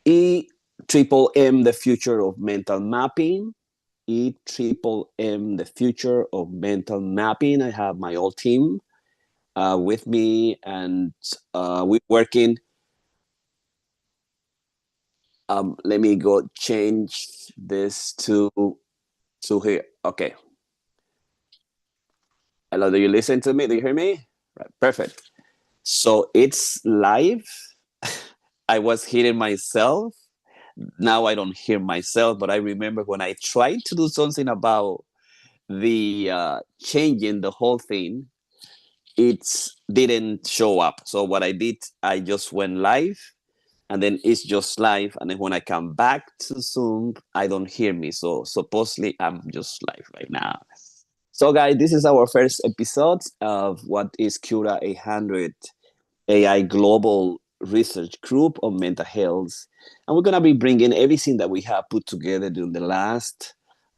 E triple M, the future of mental mapping. E triple M, the future of mental mapping. I have my whole team with me, and we're working. Let me go change this to here. Okay. Hello, do you listen to me? Do you hear me? Right, perfect. So it's live. I was hearing myself. Now I don't hear myself, but I remember when I tried to do something about the changing the whole thing, it didn't show up. So what I did, I just went live, and then it's just live. And then when I come back to Zoom, I don't hear me. So supposedly I'm just live right now. So guys, this is our first episode of what is Cura 100AI Global Research Group on mental health. And we're going to be bringing everything that we have put together during the last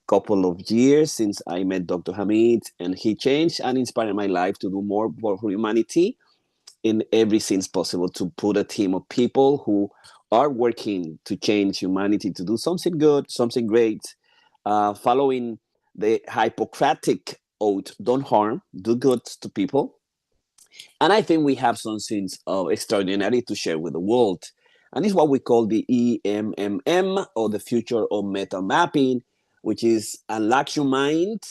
couple of years since I met Dr. Hamid, and he changed and inspired my life to do more for humanity in every sense possible, to put a team of people who are working to change humanity, to do something good, something great, following the Hippocratic oath: don't harm, do good to people. And I think we have something extraordinary to share with the world. And it's what we call the EMMM, or the future of meta mapping, which is unlock your mind,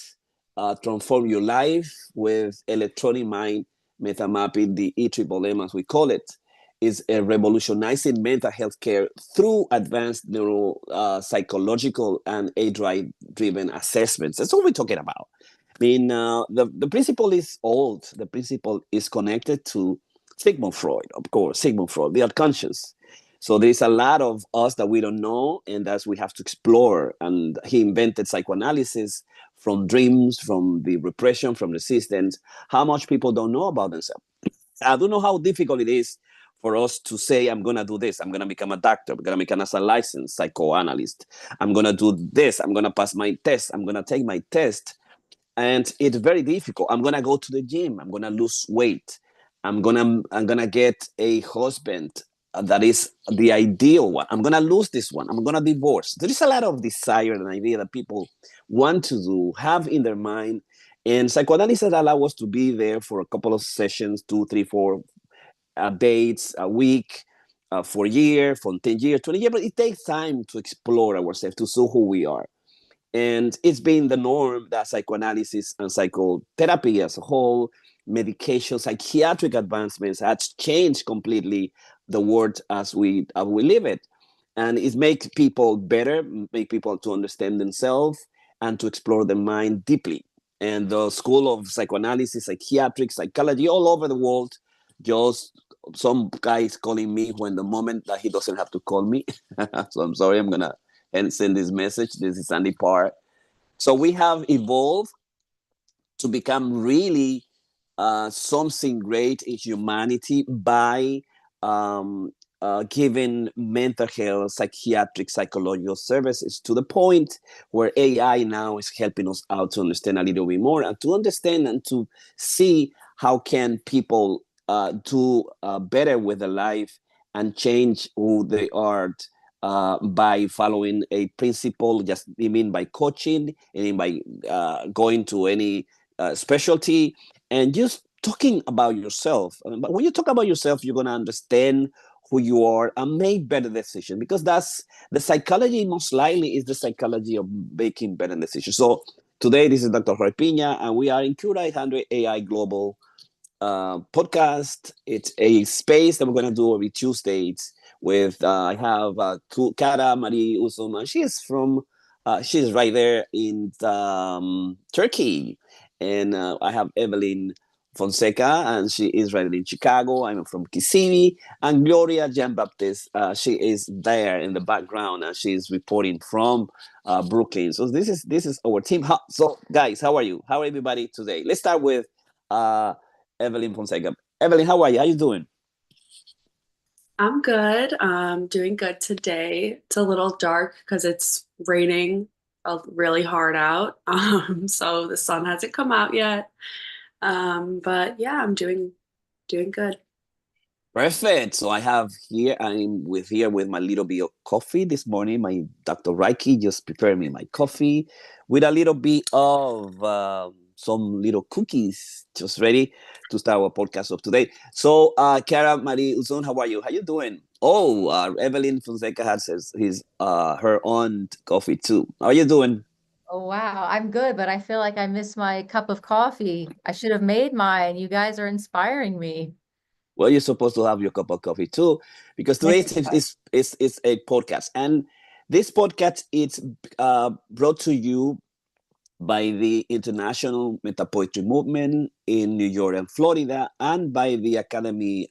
transform your life with electronic mind meta mapping. The EMMM, as we call it, is a revolutionizing mental health care through advanced neuro psychological and AI driven assessments. That's what we're talking about. I mean, the principle is old. The principle is connected to Sigmund Freud, of course, Sigmund Freud, the unconscious. So there's a lot of us that we don't know, and that we have to explore. And he invented psychoanalysis from dreams, from the repression, from resistance. How much people don't know about themselves. I don't know how difficult it is for us to say, I'm going to do this. I'm going to become a doctor. I'm going to become a licensed psychoanalyst. I'm going to do this. I'm going to pass my test. I'm going to take my test. And it's very difficult. I'm gonna go to the gym. I'm gonna lose weight. I'm gonna get a husband that is the ideal one. I'm gonna lose this one. I'm gonna divorce. There is a lot of desire and idea that people want to do, have in their mind. And psychoanalysis allow us to be there for a couple of sessions, 2, 3, 4 dates a week, for a year, for 10 years, 20 years. But it takes time to explore ourselves, to see who we are. And it's been the norm that psychoanalysis and psychotherapy as a whole, medication, psychiatric advancements has changed completely the world as we live it. And it makes people better, make people to understand themselves and to explore the mind deeply. And the school of psychoanalysis, psychiatric, psychology all over the world, just some guy is calling me when the moment that he doesn't have to call me. So I'm sorry, I'm going to and send this message. This is Andy Parr. So we have evolved to become really something great in humanity by giving mental health, psychiatric, psychological services, to the point where AI now is helping us out to understand a little bit more, and to understand and to see how can people do better with their life and change who they are, by following a principle. Just I mean by coaching, and by going to any specialty, and just talking about yourself. But when you talk about yourself, you're going to understand who you are and make better decisions, because that's the psychology. Most likely is the psychology of making better decisions. So today, this is Dr. Jorge Piña, and we are in CURA100AI Global podcast. It's a space that we're going to do every Tuesdays with, I have Cura Marie Uzun, and she's right there in Turkey. And I have Evelyn Fonseca, and she is right in Chicago. I'm from Kissimmee. And Gloria Jean Baptiste, she is there in the background, and she's reporting from Brooklyn. So this is our team. So guys, how are you? How are everybody today? Let's start with Evelyn Fonseca. Evelyn, how are you? How you doing? I'm good. Doing good today. It's a little dark because it's raining really hard out. So the sun hasn't come out yet. But yeah, I'm doing good. Perfect. So I'm with my little bit of coffee this morning. My Dr. Reiki just prepared me my coffee with a little bit of some little cookies, just ready to start our podcast of today. So, Cara Marie Uzun, how are you? How you doing? Oh, Evelyn Fonseca has his her own coffee too. How are you doing? Oh, wow. I'm good, but I feel like I missed my cup of coffee. I should have made mine. You guys are inspiring me. Well, you're supposed to have your cup of coffee too, because today is a podcast, and this podcast is brought to you by the International Meta Poetry Movement in New York and Florida, and by the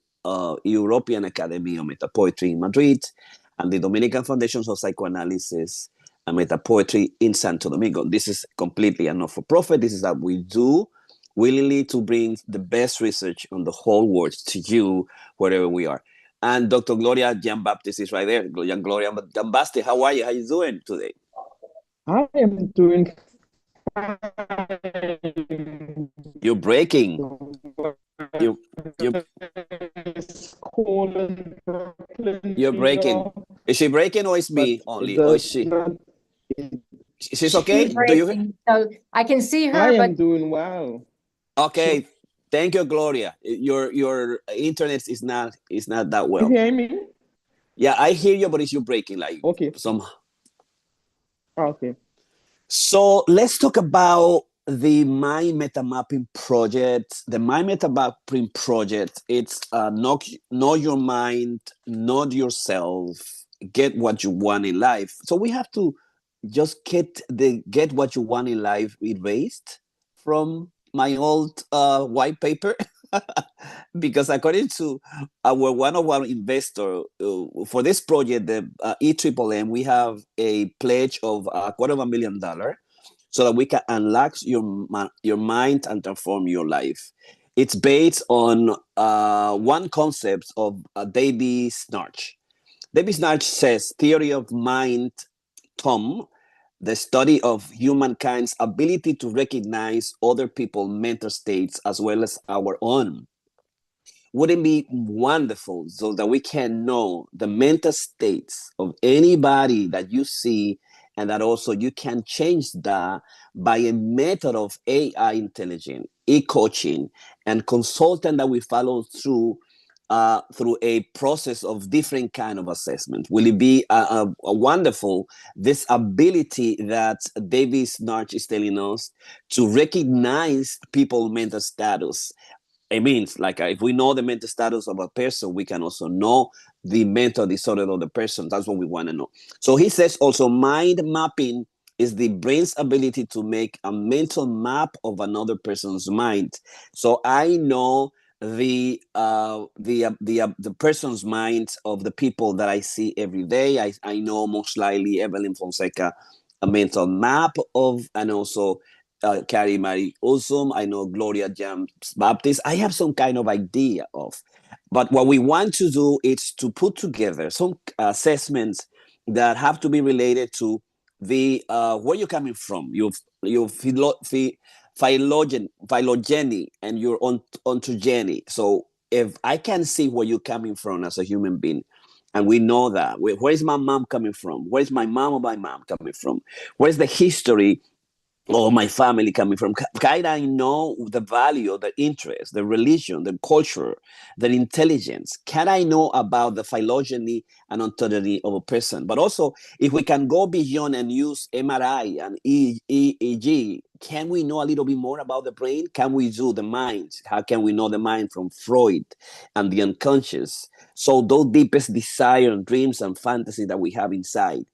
European Academy of Meta Poetry in Madrid, and the Dominican Foundations of Psychoanalysis and Meta Poetry in Santo Domingo. This is completely a not-for-profit. This is that we do willingly to bring the best research on the whole world to you wherever we are. And Dr. Gloria Jean Baptiste is right there. Gloria Jean Baptiste, how are you? How are you doing today? I am doing You're breaking. You you school in Brooklyn, you're New breaking. York, Is she breaking or is but me it only? Or is does she? not. It, She's She's okay? Do you? breaking. So I can see I her, but am doing well. Okay. Thank you, Gloria. Your internet is not that You well. hear me? Yeah, I hear you, but it's you breaking like Okay. some. Okay. So let's talk about the Mind Meta Mapping project. The Mind Meta Mapping project. It's know your mind, know yourself, get what you want in life. So we have to just get what you want in life erased from my old white paper. Because according to our one of our investor for this project, the EMMM, we have a pledge of $250,000 so that we can unlock your mind and transform your life. It's based on one concept of David Snatch. David Snatch says theory of mind, Tom, the study of humankind's ability to recognize other people's mental states as well as our own. Wouldn't it be wonderful so that we can know the mental states of anybody that you see, and that also you can change that by a method of AI intelligent e-coaching and consultant that we follow through a process of different kind of assessment? Will it be a wonderful this ability that David Snarch is telling us to recognize people mental status? It means like if we know the mental status of a person, we can also know the mental disorder of the person. That's what we want to know. So he says also mind mapping is the brain's ability to make a mental map of another person's mind. So I know the person's mind of the people that I see every day. I know most likely Evelyn Fonseca a mental map of, and also Carrie Marie Uzun. I know Gloria Jean Baptiste. I have some kind of idea of. But what we want to do is to put together some assessments that have to be related to the where you're coming from, your phylogeny and your ontogeny. So if I can see where you're coming from as a human being, and we know that where's my mom coming from, where's my mom or my mom coming from, where's the history or my family coming from? Can I know the value, the interest, the religion, the culture, the intelligence? Can I know about the phylogeny and ontology of a person? But also, if we can go beyond and use MRI and EEG, can we know a little bit more about the brain? Can we do the mind? How can we know the mind from Freud and the unconscious? So those deepest desire and dreams and fantasy that we have inside.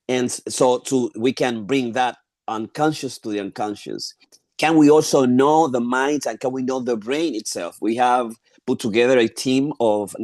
And so we can bring that unconscious to the unconscious. Can we also know the mind and can we know the brain itself? We have put together a team of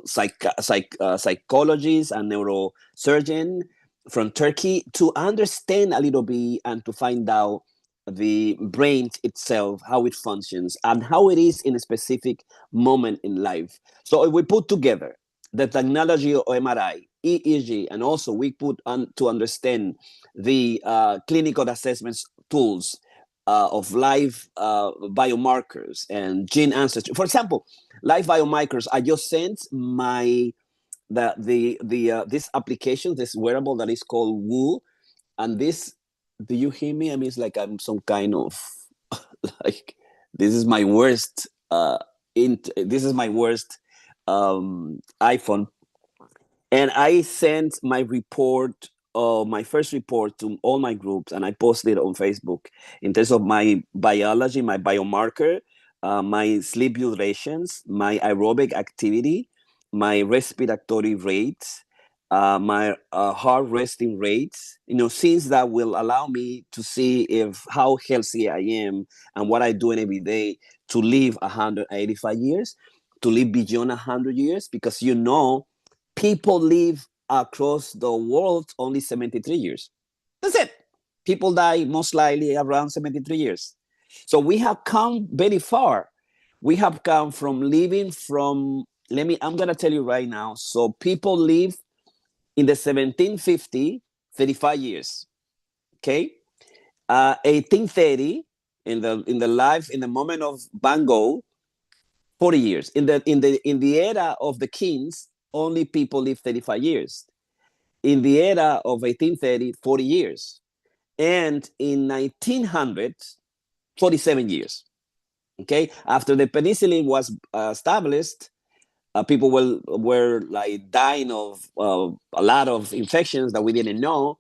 psychologists and neurosurgeon from Turkey to understand a little bit and to find out the brain itself, how it functions, and how it is in a specific moment in life. So if we put together the technology of MRI, EEG, and also we put on to understand the clinical assessments tools, live biomarkers and gene ancestry. For example, live biomarkers. I just sent my this application, this wearable that is called Woo, and this. Do you hear me? I mean, it's like I'm some kind of like this is my worst. This is my worst iPhone, and I sent my report, my first report to all my groups, and I posted it on Facebook in terms of my biology, my biomarker, my sleep durations, my aerobic activity, my respiratory rates, my heart resting rates. Things that will allow me to see if how healthy I am and what I'm doing every day to live 185 years, to live beyond 100 years, because people live across the world only 73 years. That's it. People die most likely around 73 years. So we have come very far. We have come from living from, I'm going to tell you right now. So people live in the 1750, 35 years. Okay. 1830, in the moment of Van Gogh, 40 years. In the era of the kings, only people live 35 years. In the era of 1830, 40 years. And in 1900, 47 years. Okay, after the penicillin was established, people were like dying of a lot of infections that we didn't know.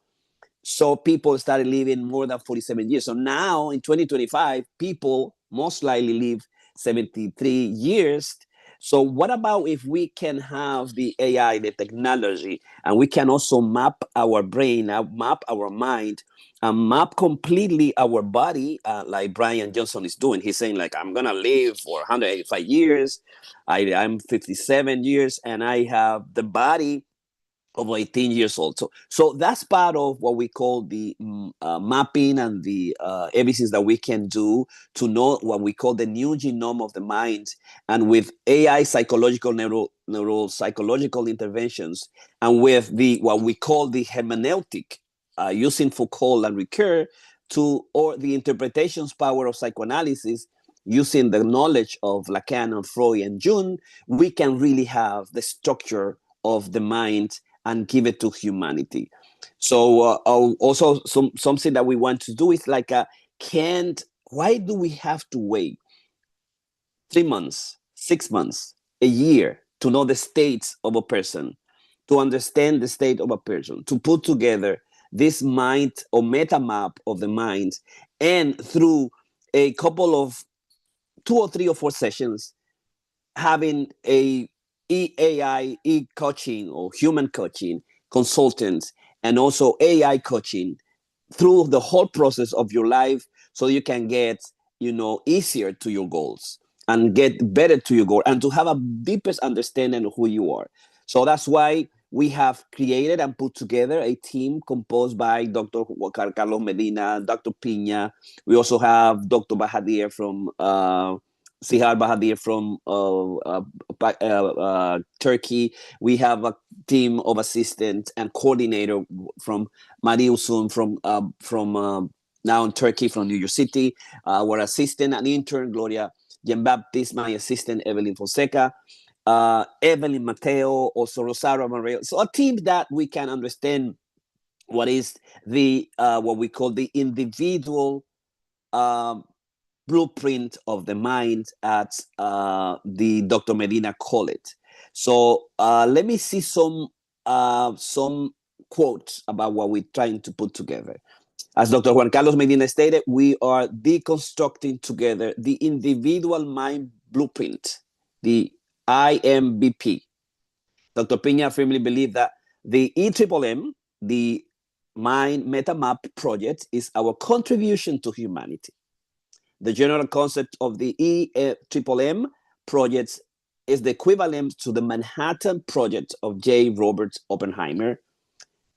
So people started living more than 47 years. So now in 2025, people most likely live 73 years. So what about if we can have the AI, the technology, and we can also map our brain, map our mind, and map completely our body, like Brian Johnson is doing. He's saying like, I'm going to live for 185 years. I'm 57 years and I have the body of 18 years old. So that's part of what we call the mapping and the everything that we can do to know what we call the new genome of the mind. And with AI psychological neural psychological interventions, and with the what we call the hermeneutic, using Foucault and Ricoeur or the interpretations power of psychoanalysis, using the knowledge of Lacan and Freud and Jung, we can really have the structure of the mind and give it to humanity. So also something that we want to do is like, why do we have to wait 3 months, 6 months, a year to know the states of a person, to understand the state of a person, to put together this mind or meta map of the mind, and through a couple of 2 or 3 or 4 sessions, having a AI, coaching or human coaching consultants, and also AI coaching through the whole process of your life, so you can get, easier to your goals and get better to your goal and to have a deepest understanding of who you are. So that's why we have created and put together a team composed by Dr. Carlos Medina, Dr. Piña. We also have Dr. Bahadir from Sihar Bahadir from Turkey. We have a team of assistants and coordinator from Mari Uzun from now in Turkey, from New York City. Our assistant and intern, Gloria Jean Baptiste, my assistant, Evelyn Fonseca, Evelyn Mateo, also Rosario Maria. So a team that we can understand what is the what we call the individual blueprint of the mind, at the Dr. Medina call it. So let me see some quotes about what we're trying to put together. As Dr. Juan Carlos Medina stated, we are deconstructing together the individual mind blueprint, the IMBP. Dr. Piña firmly believes that the EMMM, the Mind Meta Map project, is our contribution to humanity. The general concept of the EMMM projects is the equivalent to the Manhattan Project of J. Robert Oppenheimer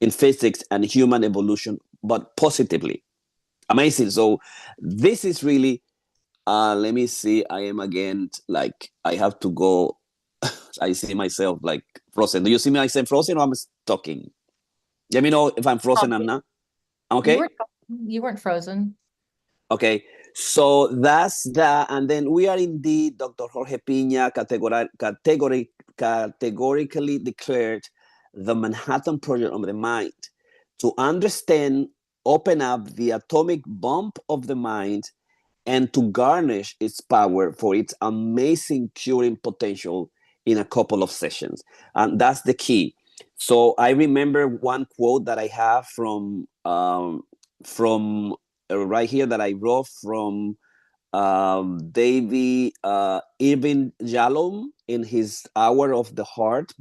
in physics and human evolution, but positively. Amazing. So this is really, let me see, I am again, like, I have to go. I see myself like frozen. Do you see me myself frozen, or I'm talking? Let me know if I'm frozen. I'm not. I'm okay? You weren't frozen. Okay. So that's that. And then we are indeed, Dr. Jorge Piña categorically declared the Manhattan Project of the Mind to understand, open up the atomic bomb of the mind, and to garnish its power for its amazing curing potential in a couple of sessions. And that's the key. So I remember one quote that I have from right here that I wrote from David Irving Yalom in his Hour of the Heart,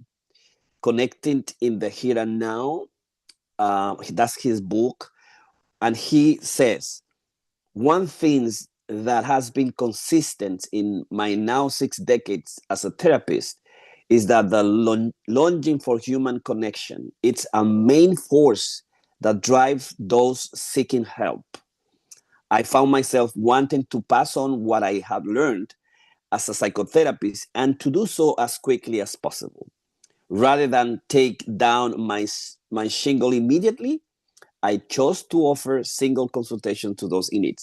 Connecting in the Here and Now. That's his book. And he says, one thing that has been consistent in my now 6 decades as a therapist is that the longing for human connection, it's a main force that drives those seeking help. I found myself wanting to pass on what I have learned as a psychotherapist and to do so as quickly as possible. Rather than take down my shingle immediately, I chose to offer single consultation to those in need.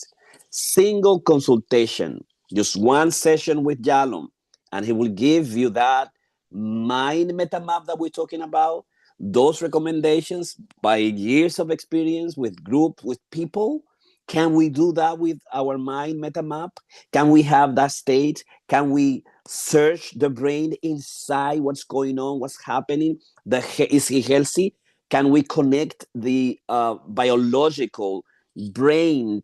Single consultation, just one session with Jalom, and he will give you that mind meta map that we're talking about, those recommendations by years of experience with group, with people. Can we do that with our mind meta map? Can we have that state? Can we search the brain inside what's going on, what's happening? Is he healthy? Can we connect the biological brain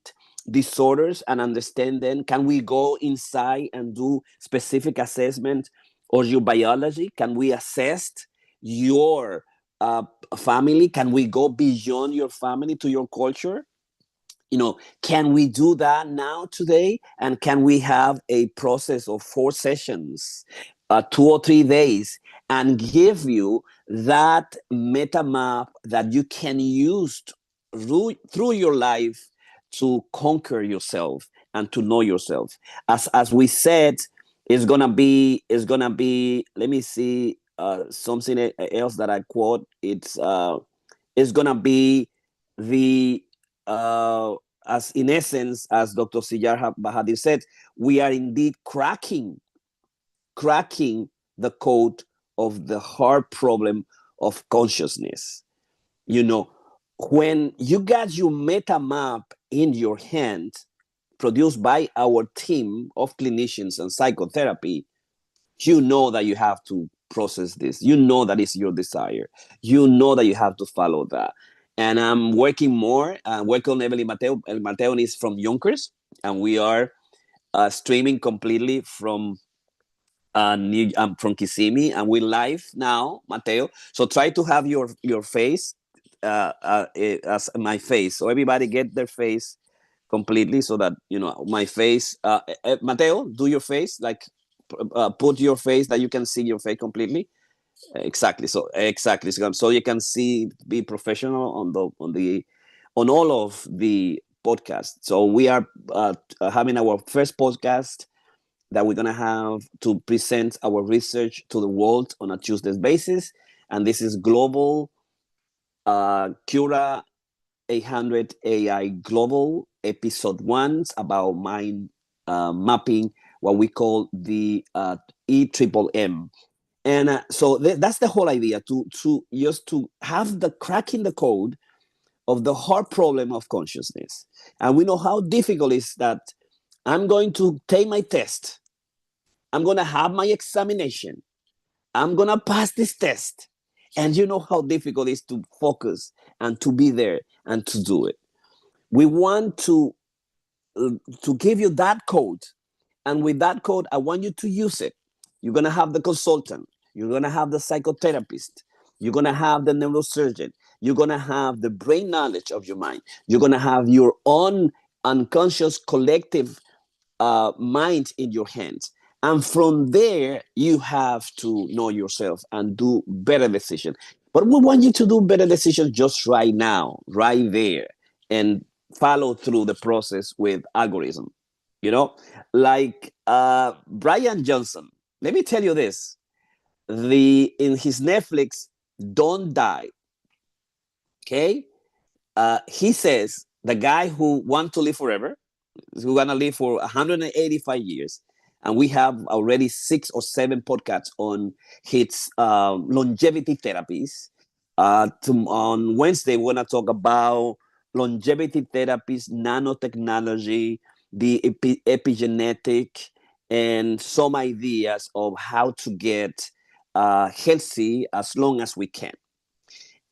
disorders and understand them? Can we go inside and do specific assessment of your biology? Can we assess your family? Can we go beyond your family to your culture? Can we do that now today? And can we have a process of 4 sessions, 2 or 3 days, and give you that meta map that you can use through your life to conquer yourself and to know yourself? As we said, it's gonna be. Let me see something else that I quote. It's gonna be the as in essence, as Dr. Sijar Bahadir said, we are indeed cracking the code of the hard problem of consciousness. You know, when you got your meta map in your hand, produced by our team of clinicians and psychotherapy, you know that you have to process this. You know that it's your desire. You know that you have to follow that. And I'm working more. Working on Evelyn Mateo. Mateo is from Yonkers, and we are streaming completely from Kissimmee, and we live now, Mateo. So try to have your face as my face. So everybody get their face completely, so that my face. Mateo, do your face like put your face that you can see your face completely. Exactly. So you can be professional on all of the podcasts. So we are having our first podcast that we're gonna have to present our research to the world on a Tuesday basis, and this is global. Cura 800 AI Global episode 1 about mind mapping, what we call the EMMM. And so that's the whole idea, to just to have the cracking the code of the hard problem of consciousness. And we know how difficult it is that I'm going to take my test, I'm going to have my examination, I'm going to pass this test. And you know how difficult it is to focus and to be there and to do it. We want to give you that code. And with that code, I want you to use it. You're going to have the consultant. You're going to have the psychotherapist. You're going to have the neurosurgeon. You're going to have the brain knowledge of your mind. You're going to have your own unconscious collective mind in your hands. And from there, you have to know yourself and do better decisions. But we want you to do better decisions just right now, right there, and follow through the process with algorithm. Like Brian Johnson. Let me tell you this: in his Netflix, Don't Die. Okay, he says the guy who wants to live forever, We're gonna live for 185 years, and we have already 6 or 7 podcasts on his longevity therapies. On Wednesday, we're gonna talk about longevity therapies, nanotechnology, the epigenetic, and some ideas of how to get healthy as long as we can.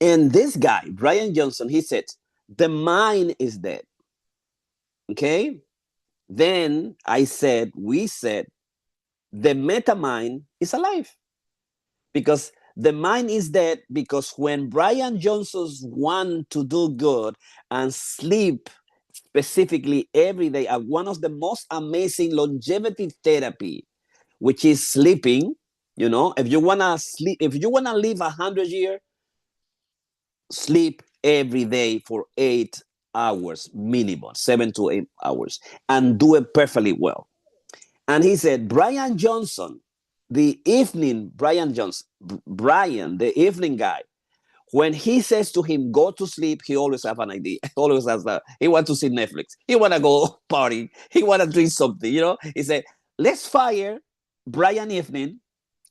And this guy, Brian Johnson, he said, the mind is dead. Okay? Then we said, the meta mind is alive. Because the mind is dead, because when Brian Johnson's want to do good and sleep specifically every day, one of the most amazing longevity therapy, which is sleeping. If you wanna sleep, if you wanna live 100 years, sleep every day for 8 hours minimum, 7 to 8 hours, and do it perfectly well. And he said, Brian Johnson, the evening guy, when he says to him, go to sleep, he always have an idea. He always has that. He wants to see Netflix. He want to go party. He want to drink something, He said, let's fire Brian Evening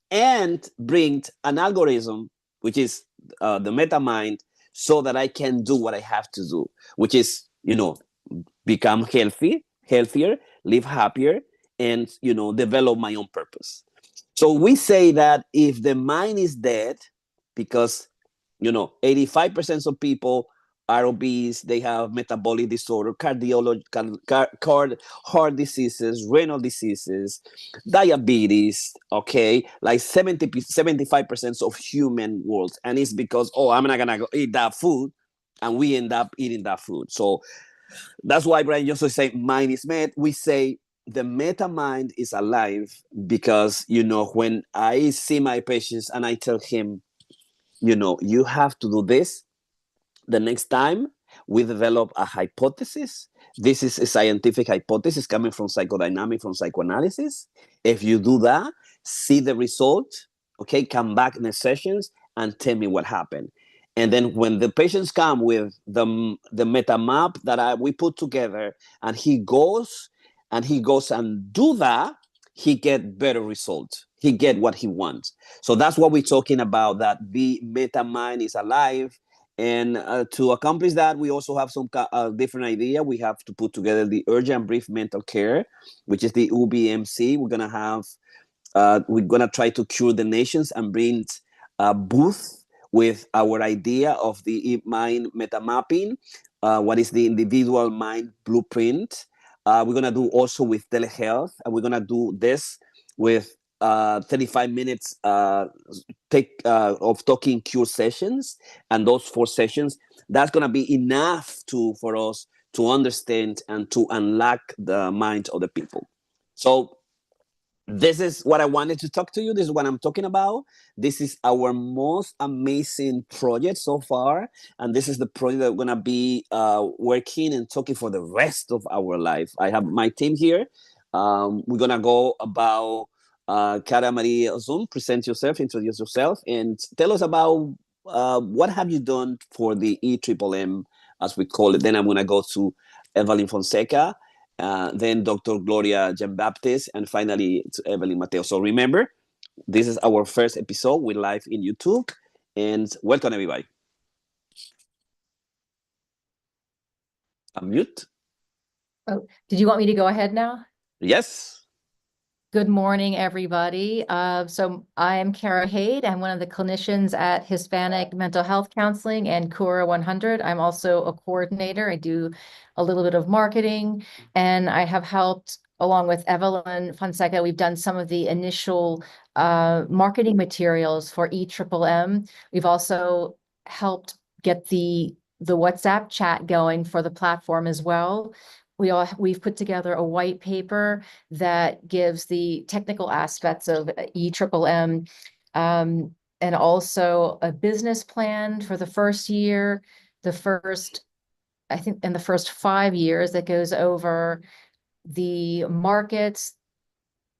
and bring an algorithm, which is the meta mind, so that I can do what I have to do, which is, become healthier, live happier, and, develop my own purpose. So we say that if the mind is dead, because 85% of people are obese, they have metabolic disorder, heart diseases, renal diseases, diabetes, okay, like 75% of human world. And it's because, I'm not gonna go eat that food, and we end up eating that food. So that's why Brian Johnson say mind is mad. We say the meta mind is alive, because when I see my patients and I tell him, you have to do this, the next time we develop a hypothesis. This is a scientific hypothesis coming from psychodynamic, from psychoanalysis. If you do that, see the result, okay, come back in the sessions and tell me what happened. And then when the patients come with the meta map that we put together, and he goes and do that, he get better results. He get what he wants. So that's what we're talking about, that the meta mind is alive. And to accomplish that, we also have some different idea. We have to put together the urgent brief mental care, which is the UBMC. We're gonna try to cure the nations and bring a booth with our idea of the mind meta mapping. What is the individual mind blueprint? We're gonna do also with telehealth, and we're gonna do this with 35 minutes of talking cure sessions, and those 4 sessions, that's going to be enough for us to understand and to unlock the mind of the people. So this is what I wanted to talk to you. This is what I'm talking about. This is our most amazing project so far. And this is the project that we're going to be working and talking for the rest of our life. I have my team here. We're going to go about Cara Maria Uzun. Present yourself, introduce yourself, and tell us about what have you done for the EMMM, as we call it. Then I'm going to go to Evelyn Fonseca, then Dr. Gloria Jean Baptiste, and finally to Evelyn Mateo. So remember, this is our first episode. We're live in YouTube, and welcome everybody. Unmute. Oh, did you want me to go ahead now? Yes. Good morning, everybody. So I am Cara Haid. I'm one of the clinicians at Hispanic Mental Health Counseling and CURA100. I'm also a coordinator. I do a little bit of marketing, and I have helped, along with Evelyn Fonseca, we've done some of the initial marketing materials for EMMM. We've also helped get the WhatsApp chat going for the platform as well. We've put together a white paper that gives the technical aspects of EMMM, and also a business plan for the first year, I think in the first 5 years, that goes over the markets.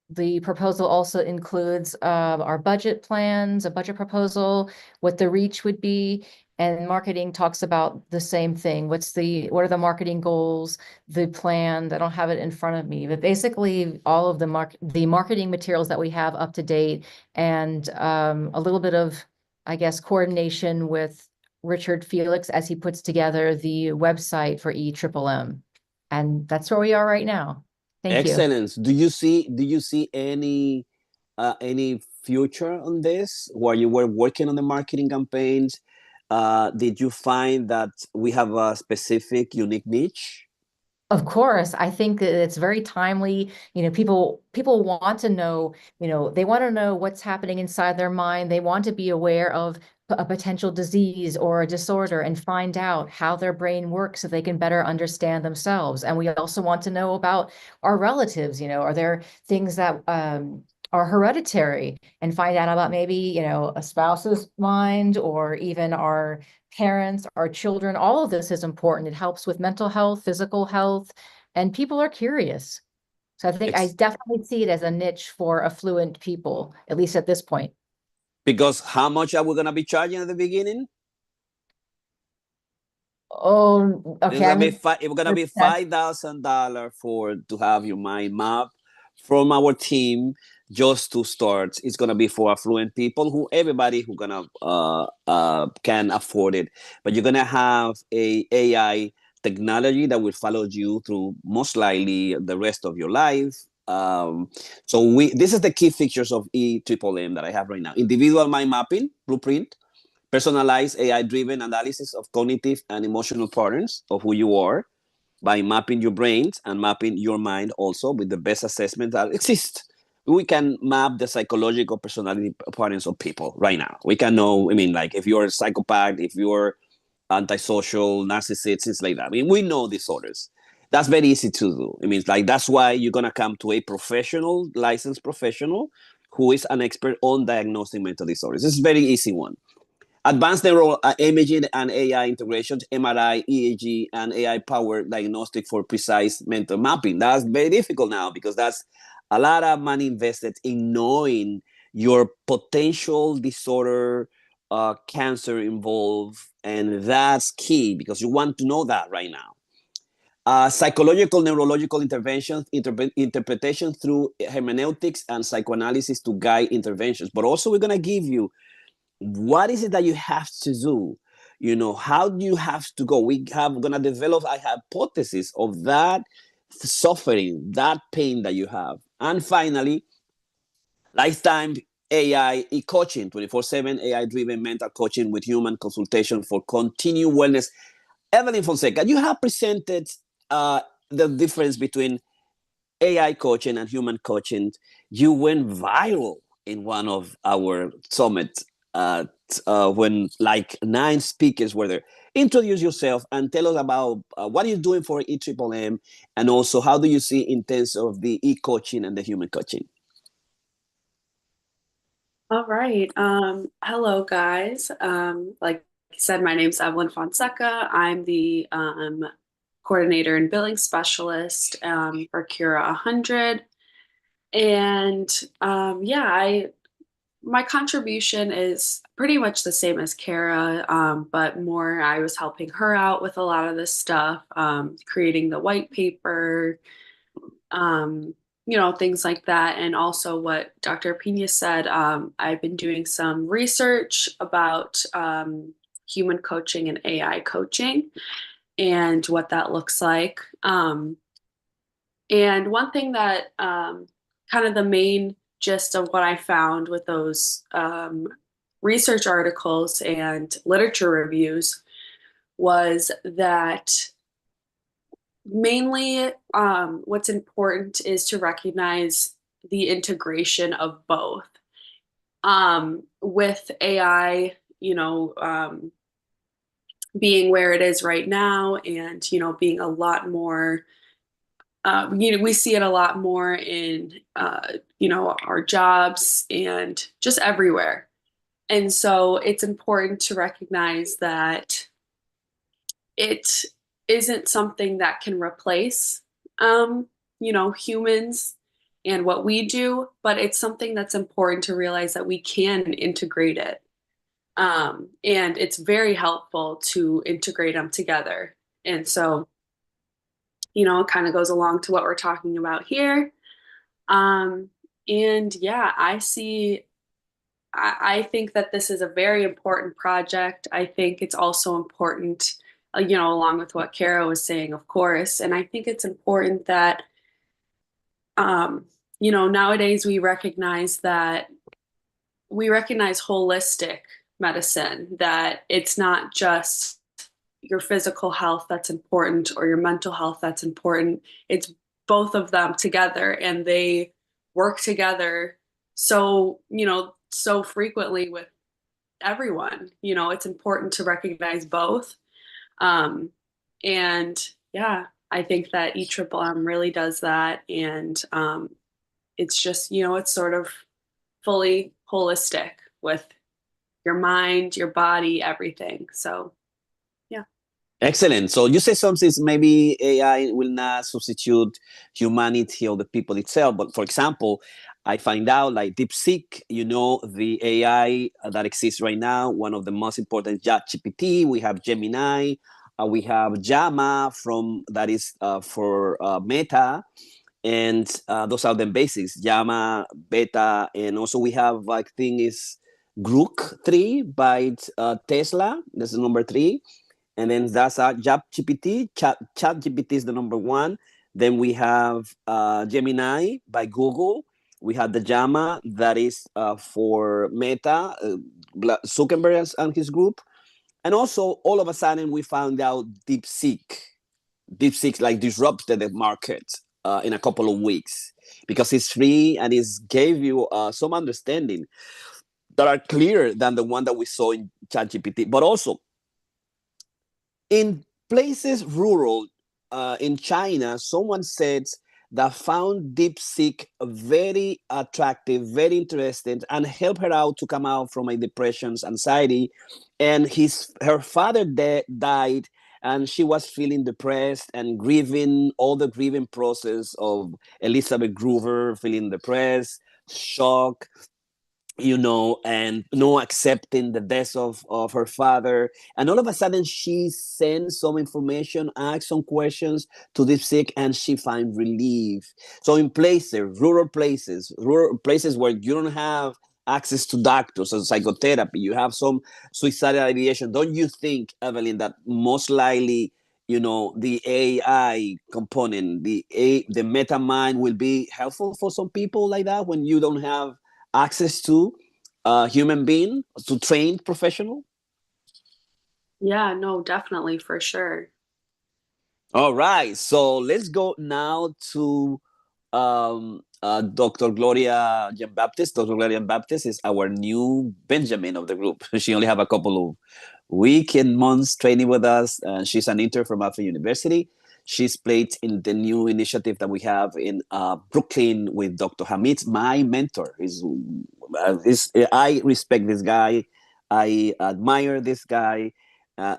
The proposal also includes our budget plans, a budget proposal, what the reach would be, And marketing talks about the same thing. What are the marketing goals, the plan? I don't have it in front of me, but basically all of the marketing materials that we have up to date, and a little bit of, I guess, coordination with Richard Felix as he puts together the website for EMMM. And that's where we are right now. Thank you. Excellent. Do you see any future on this while you were working on the marketing campaigns? Did you find that we have a specific, unique niche? Of course, I think that it's very timely. People want to know, they want to know what's happening inside their mind. They want to be aware of a potential disease or a disorder and find out how their brain works so they can better understand themselves. And we also want to know about our relatives. Are there things that are hereditary, and find out about maybe, a spouse's mind, or even our parents, our children. All of this is important. It helps with mental health, physical health, and people are curious. So I think I definitely see it as a niche for affluent people, at least at this point. Because how much are we going to be charging at the beginning? Oh, okay. It's gonna be $5,000 to have your mind map from our team just to start. It's gonna be for affluent people, everybody who gonna can afford it. But you're gonna have a AI technology that will follow you through most likely the rest of your life. This is the key features of EMMM that I have right now: individual mind mapping blueprint, personalized AI-driven analysis of cognitive and emotional patterns of who you are by mapping your brains and mapping your mind also with the best assessment that exists. We can map the psychological personality patterns of people right now. We can know, like if you're a psychopath, if you're antisocial, narcissist, things like that. We know disorders. That's very easy to do. That's why you're going to come to a professional, licensed professional who is an expert on diagnosing mental disorders. This is a very easy one. Advanced neural imaging and AI integrations, MRI, EEG, and AI-powered diagnostic for precise mental mapping. That's very difficult now because that's a lot of money invested in knowing your potential disorder, cancer involved, and that's key because you want to know that right now. Psychological, neurological interventions, interpretation through hermeneutics and psychoanalysis to guide interventions. But also we're going to give you what is it that you have to do? How do you have to go? We're going to develop a hypothesis of that suffering, that pain that you have. And finally, lifetime AI coaching, 24/7 AI-driven mental coaching with human consultation for continued wellness. Evelyn Fonseca, you have presented the difference between AI coaching and human coaching. You went viral in one of our summits when like 9 speakers were there. Introduce yourself and tell us about what you're doing for EMMM, and also how do you see in terms of the e-coaching and the human coaching. All right. Hello, guys. Like I said, my name's Evelyn Fonseca. I'm the coordinator and billing specialist for CURA100. And my contribution is pretty much the same as Kara, but more I was helping her out with a lot of this stuff, creating the white paper, things like that. And also what Dr. Piña said, I've been doing some research about human coaching and AI coaching and what that looks like. And one thing that kind of the main gist of what I found with those research articles and literature reviews was that mainly what's important is to recognize the integration of both. With AI, being where it is right now and, being a lot more we see it a lot more in, our jobs and just everywhere. And so it's important to recognize that it isn't something that can replace, humans and what we do, but it's something that's important to realize that we can integrate it. And it's very helpful to integrate them together. And so, it kind of goes along to what we're talking about here. And yeah, I think that this is a very important project. I think it's also important, along with what Kara was saying, of course. And I think it's important that, nowadays we recognize holistic medicine, that it's not just your physical health that's important or your mental health that's important. It's both of them together, and they work together so frequently with everyone. It's important to recognize both. And yeah, I think that EMMM really does that. And it's just, it's sort of fully holistic with your mind, your body, everything. So yeah. Excellent. So you say something, maybe AI will not substitute humanity or the people itself. But for example, I find out like DeepSeek, the AI that exists right now, one of the most important, ChatGPT, we have Gemini, we have Llama that is for Meta. And those are the basics, Llama, Beta, and also we have, I think is Grok 3 by Tesla. That's the number 3. And then that's ChatGPT. ChatGPT is the number 1. Then we have Gemini by Google. We have the Llama that is for Meta, Zuckerberg and his group. And also, all of a sudden, we found out DeepSeek. DeepSeek like disrupted the market in a couple of weeks because it's free and it gave you some understanding that are clearer than the one that we saw in ChatGPT. But also, in places rural in China, someone said that found DeepSeek very attractive, very interesting, and helped her out to come out from a depression, anxiety. And her father died, and she was feeling depressed and grieving, all the grieving process of Elizabeth Groover, feeling depressed, shock, and no accepting the death of her father. And all of a sudden, she sends some information, asks some questions to DeepSeek, and she finds relief. So in rural places where you don't have access to doctors or psychotherapy, you have some suicidal ideation. Don't you think, Evelyn, that most likely, the AI component, the meta mind will be helpful for some people like that when you don't have access to a human being, to trained professional? Yeah, no, definitely, for sure. All right, so let's go now to Dr. Gloria Jean Baptiste. Dr. Gloria Jean Baptiste is our new Benjamin of the group. She only have a couple of weeks and months training with us. She's an intern from Alpha University. She's played in the new initiative that we have in Brooklyn with Dr. Hamid, my mentor. I respect this guy. I admire this guy.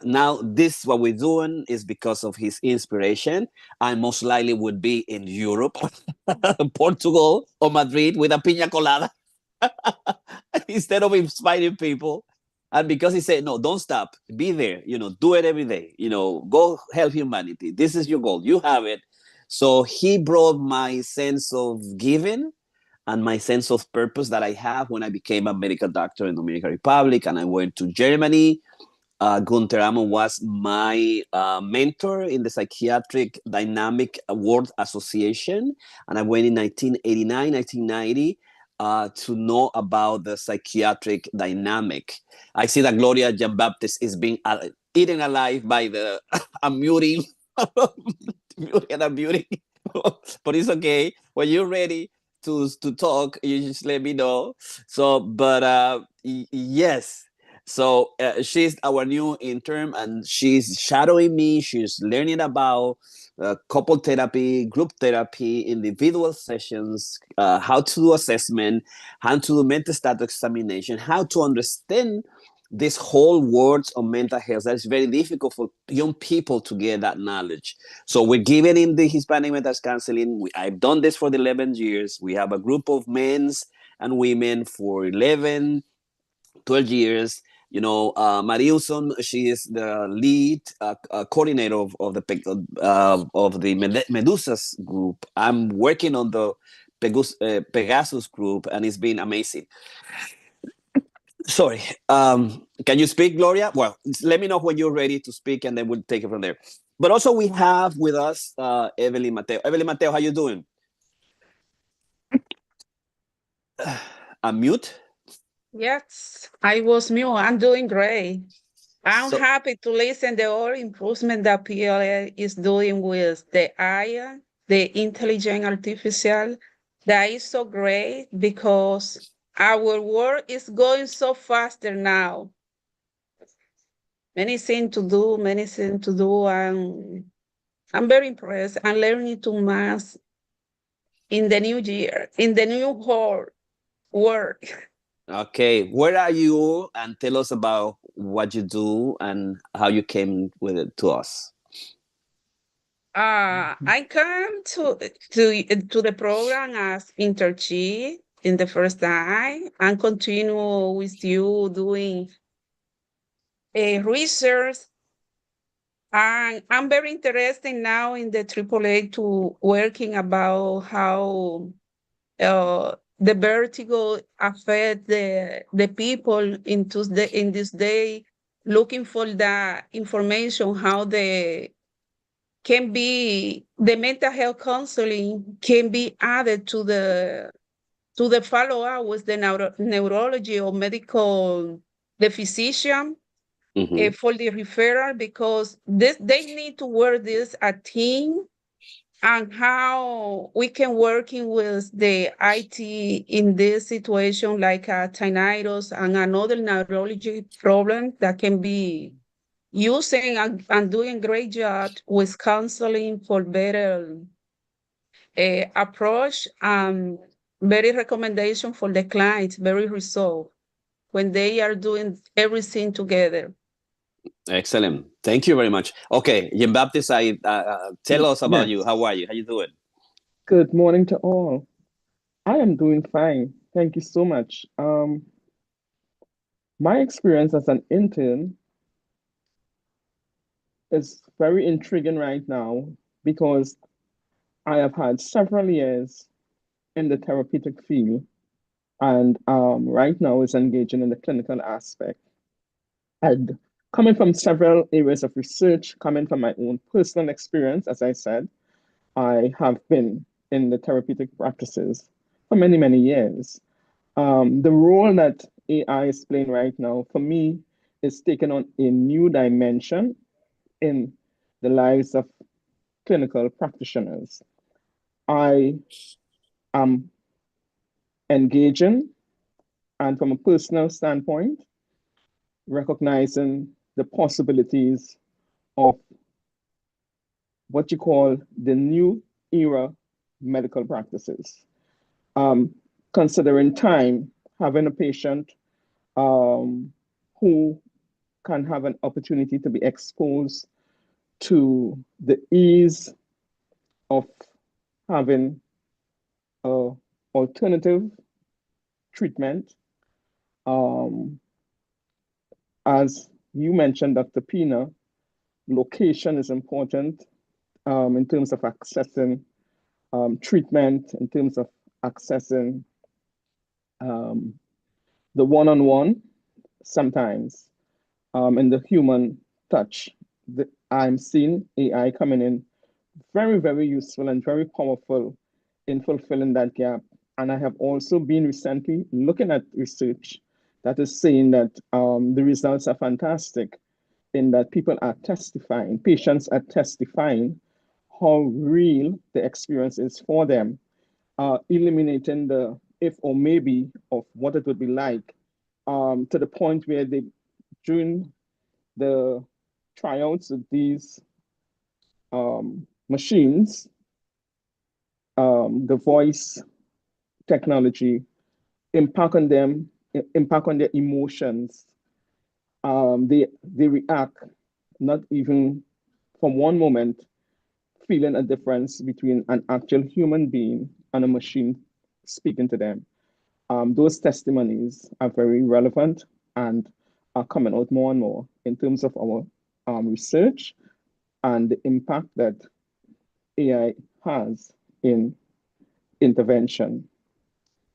Now, what we're doing is because of his inspiration. I most likely would be in Europe, Portugal, or Madrid with a piña colada instead of inspiring people. And because he said, no, don't stop, be there, do it every day, go help humanity. This is your goal. You have it. So he brought my sense of giving and my sense of purpose that I have when I became a medical doctor in the Dominican Republic, and I went to Germany. Gunther Amon was my mentor in the Psychiatric Dynamic World Association, and I went in 1989, 1990 to know about the psychiatric dynamic. I see that Gloria Jean Baptiste is being eaten alive by the muting, muting, but it's okay. When you're ready to talk, you just let me know. So, but yes. So she's our new intern, and she's shadowing me. She's learning about couple therapy, group therapy, individual sessions, how to do assessment, how to do mental status examination, how to understand this whole world of mental health. That's very difficult for young people to get that knowledge. So we're giving in the Hispanic mental health counseling. I've done this for the 11 years. We have a group of men and women for 11, 12 years. Maria Uzun, she is the lead coordinator of the Medusas group. I'm working on the Pegasus group, and it's been amazing. Sorry. Can you speak, Gloria? Well, let me know when you're ready to speak, and then we'll take it from there. But also we have with us Evelyn Mateo. Evelyn Mateo, how you doing? Unmute. Yes, I was mute. I'm doing great. I'm So, happy to listen the all improvement that PLA is doing with the AI, the intelligent artificial. That is so great because our world is going so faster now. Many things to do, many things to do. And I'm very impressed. I'm learning to math in the new year, in the new world. okay, where are you? And tell us about what you do and how you came with it to us. I come to the program as internship in the first time and continue with you doing a research. And I'm very interested now in the AAA to working about how the vertigo affect the people in this day, looking for the information how the can be the mental health counseling can be added to the follow-up with the neurology or medical the physician for the referral because they need to work this a team and how we can working with the IT in this situation like tinnitus and another neurology problem that can be using and doing great job with counseling for better approach very recommendation for the clients, very result when they are doing everything together. Excellent. Thank you very much. Okay, Jean Baptiste, tell us about you. Yes. How are you? How you doing? Good morning to all. I am doing fine. Thank you so much. My experience as an intern is very intriguing right now because I have had several years in the therapeutic field and right now is engaging in the clinical aspect. And coming from several areas of research, coming from my own personal experience, as I said, I have been in the therapeutic practices for many, many years. The role that AI is playing right now, for me, is taking on a new dimension in the lives of clinical practitioners. I am engaging, and from a personal standpoint, recognizing the possibilities of what you call the new era medical practices. Considering time, having a patient who can have an opportunity to be exposed to the ease of having a alternative treatment. As you mentioned, Dr. Pina, location is important in terms of accessing treatment, in terms of accessing the one-on-one sometimes in the human touch. I'm seeing AI coming in very, very useful and very powerful in fulfilling that gap. And I have also been recently looking at research that is saying that the results are fantastic in that people are testifying, patients are testifying how real the experience is for them, eliminating the if or maybe of what it would be like to the point where they, during the tryouts of these machines, the voice technology impact on them, impact on their emotions. They react not even from one moment feeling a difference between an actual human being and a machine speaking to them. Those testimonies are very relevant, and are coming out more and more in terms of our research and the impact that AI has in intervention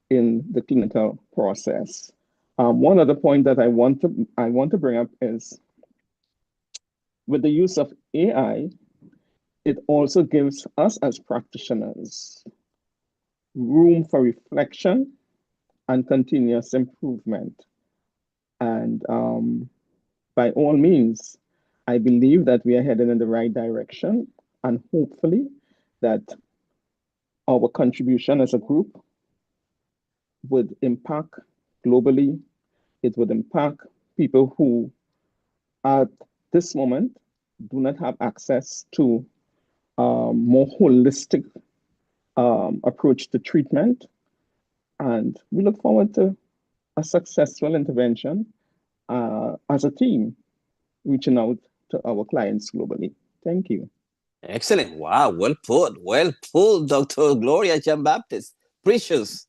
in the clinical process. One other point that I want to bring up is with the use of AI, it also gives us as practitioners room for reflection and continuous improvement. And by all means, I believe that we are headed in the right direction, and hopefully that our contribution as a group would impact globally. It would impact people who at this moment do not have access to more holistic approach to treatment. And we look forward to a successful intervention as a team, reaching out to our clients globally. Thank you. Excellent. Wow. Well put, Dr. Gloria Jean Baptiste. Precious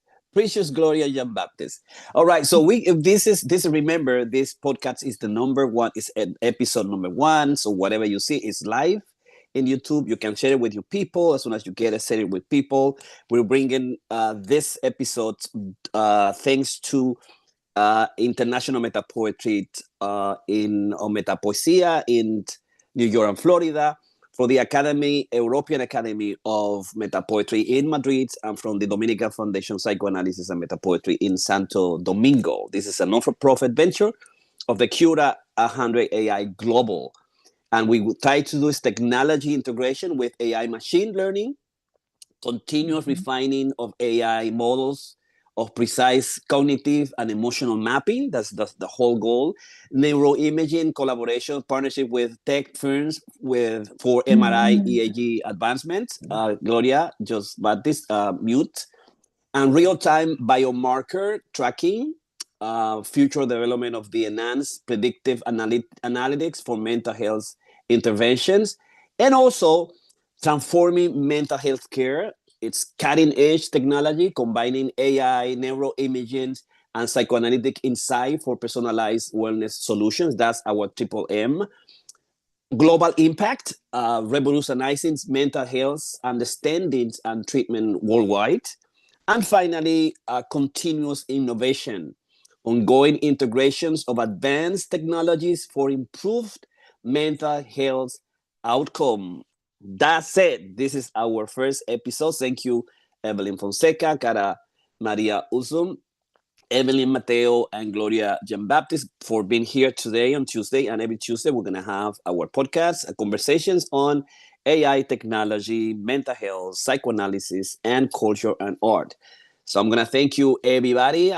Gloria Jean Baptiste. All right. So remember, this podcast is the number one, is episode number 1. So whatever you see is live in YouTube. You can share it with your people. As soon as you get it, share it with people. We're bringing this episode thanks to International Meta Poetry or Meta Poesia in New York and Florida, for the European Academy of Meta Poetry in Madrid, and from the Dominican Foundation Psychoanalysis and Meta Poetry in Santo Domingo. This is a non-for-profit venture of the CURA100AI Global. And we try to do is technology integration with AI machine learning, continuous refining of AI models of precise cognitive and emotional mapping. That's the whole goal. Neuroimaging collaboration, partnership with tech firms for MRI, EEG advancements. Gloria, just Baptiste, mute. And real-time biomarker tracking, future development of the enhanced predictive analytics for mental health interventions, and also transforming mental health care. It's cutting-edge technology combining AI, neuroimaging, and psychoanalytic insight for personalized wellness solutions. That's our triple M. Global impact, revolutionizing mental health understandings and treatment worldwide. And finally, continuous innovation, ongoing integrations of advanced technologies for improved mental health outcome. That's it. This is our first episode. Thank you, Evelyn Fonseca, Cara Maria Uzun, Evelyn Mateo, and Gloria Jean Baptiste for being here today on Tuesday. And every Tuesday, we're going to have our podcast, conversations on AI technology, mental health, psychoanalysis, and culture and art. So I'm going to thank you, everybody. And